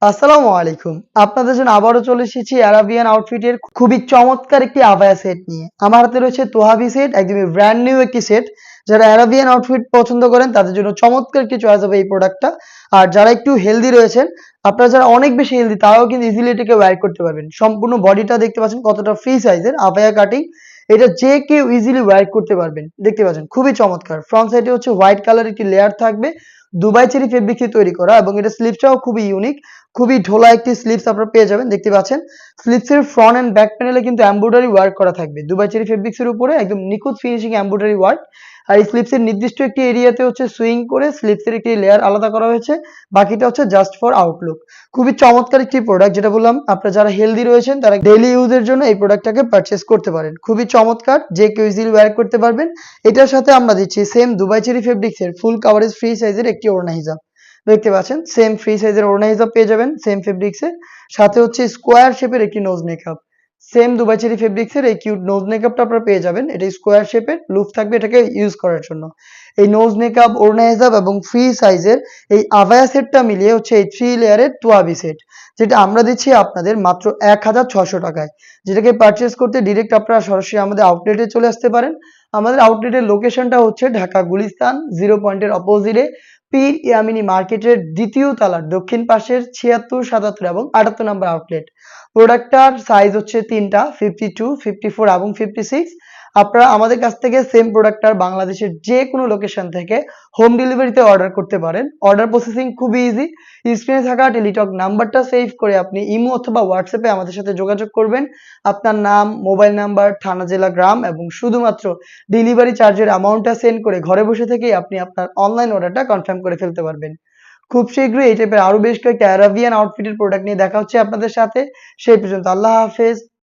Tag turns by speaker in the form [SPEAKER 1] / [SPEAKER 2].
[SPEAKER 1] আসসালামু আলাইকুম। আপনাদের জন্য আবারও চলে এসেছি অ্যারাবিয়ান আউটফিটের খুবই চমৎকার একটি আবায়া সেট নিয়ে। আমার হাতে রয়েছে তোহাবি সেট, একদমই ব্র্যান্ড নিউ একটি সেট। যারা অ্যারাবিয়ান আউটফিট পছন্দ করেন তাদের জন্য চমৎকার একটি চয়েস হবে এই প্রোডাক্টটা। আর যারা একটু হেলদি রয়েছেন, আপনারা যারা অনেক বেশি হেলদি তারাও কিন্তু ইজিলি এটাকে ওয়্যার করতে পারবেন। সম্পূর্ণ বডিটা দেখতে পাচ্ছেন কতটা ফ্রি সাইজের আবায়া কাটিং। এটা যে কেউ ইজিলি ওয়্যার করতে পারবেন। দেখতে পাচ্ছেন খুবই চমৎকার। ফ্রন্ট সাইডে হচ্ছে হোয়াইট কালার একটি লেয়ার থাকবে। দুবাই চেরি ফেব্রিক দিয়ে তৈরি করা এবং এটা স্লিভসটাও খুবই ইউনিক। খুবই ঢোলা একটি স্লিভস আপনারা পেয়ে যাবেন, দেখতে পাচ্ছেন। স্লিভসের ফ্রন্ট এন্ড ব্যাক প্যানেলে কিন্তু এমব্রয়ডারি ওয়ার্ক করা থাকবে। দুবাই চেরি ফেব্রিক্সের উপরে একদম নিখুঁত ফিনিশিং এমব্রয়ডারি ওয়ার্ক। আর এই স্লিভসের নির্দিষ্ট একটি এরিয়াতে হচ্ছে সুইং করে স্লিভসের একটি লেয়ার আলাদা করা হয়েছে। বাকিটা হচ্ছে জাস্ট ফর আউটলুক। খুবই চমৎকার একটি প্রোডাক্ট, যেটা বললাম আপনারা যারা হেলদি রয়েছেন তারা ডেইলি ইউজের জন্য এই প্রোডাক্টটাকে পারচেজ করতে পারেন। খুবই চমৎকার, যে কেউ ইজিলি ওয়্যার করতে পারবেন। এটার সাথে আমরা দিচ্ছি সেম দুবাই চেরি ফেব্রিক্সের ফুল কাভারেজ ফ্রি সাইজের একটি ওড়না হিজাব। দেখতে পাচ্ছেন সেম ফ্রি সাইজের ওড়না হিজাব পেয়ে যাবেন সেম ফেব্রিক্সের সাথে হচ্ছে স্কোয়ার শেপের একটি nose makeup. Same Dubai cherry ফেব্রিক্সের এই কিউট নোজ মেকআপটা আপনারা পেয়ে যাবেন। এটা স্কোয়ার শেপের লুপ থাকবে এটাকে ইউজ করার জন্য। এই নোজ মেকআপ, ওড়না হিজাব এবং ফ্রি সাইজের এই আভায়া সেটটা মিলিয়ে হচ্ছে এই 3 লেয়ারের তোয়াবি সেট, যেটা আমরা দিচ্ছি আপনাদের মাত্র 1600 টাকায়। যেটাকে পারচেজ করতে ডিরেক্ট আপনারা সরাসরি আমাদের আউটলেটে চলে আসতে পারেন। আমাদের আউটলেটের লোকেশনটা হচ্ছে ঢাকা গুলিস্তান 0 পয়েন্টের অপোজিটে পীর ইয়ামিনী মার্কেটের দ্বিতীয় তলার দক্ষিণ পাশের 76, 77 এবং 78 নম্বর আউটলেট। প্রোডাক্টটার সাইজ হচ্ছে তিনটা, 52, 54 এবং 56। আপনারা আমাদের কাছ থেকে সেম প্রোডাক্টটার বাংলাদেশের যে কোনো লোকেশন থেকে হোম ডেলিভারিতে অর্ডার করতে পারেন। অর্ডার প্রসেসিং খুবই ইজি। স্ক্রিনে থাকা টেলিটক নাম্বারটা সেভ করে আপনি ইমো অথবা হোয়াটসঅ্যাপে আমাদের সাথে যোগাযোগ করবেন। আপনার নাম, মোবাইল নাম্বার, থানা, জেলা, গ্রাম এবং শুধুমাত্র ডেলিভারি চার্জের অ্যামাউন্টটা সেন্ড করে ঘরে বসে থেকেই আপনি আপনার অনলাইন অর্ডারটা কনফার্ম করে ফেলতে পারবেন। খুব শীঘ্রই এই টাইপের আরো বেশ কয়েকটা অ্যারাবিয়ান আউটফিটের প্রোডাক্ট নিয়ে দেখা হচ্ছে আপনাদের সাথে। সেই পর্যন্ত আল্লাহ হাফেজ।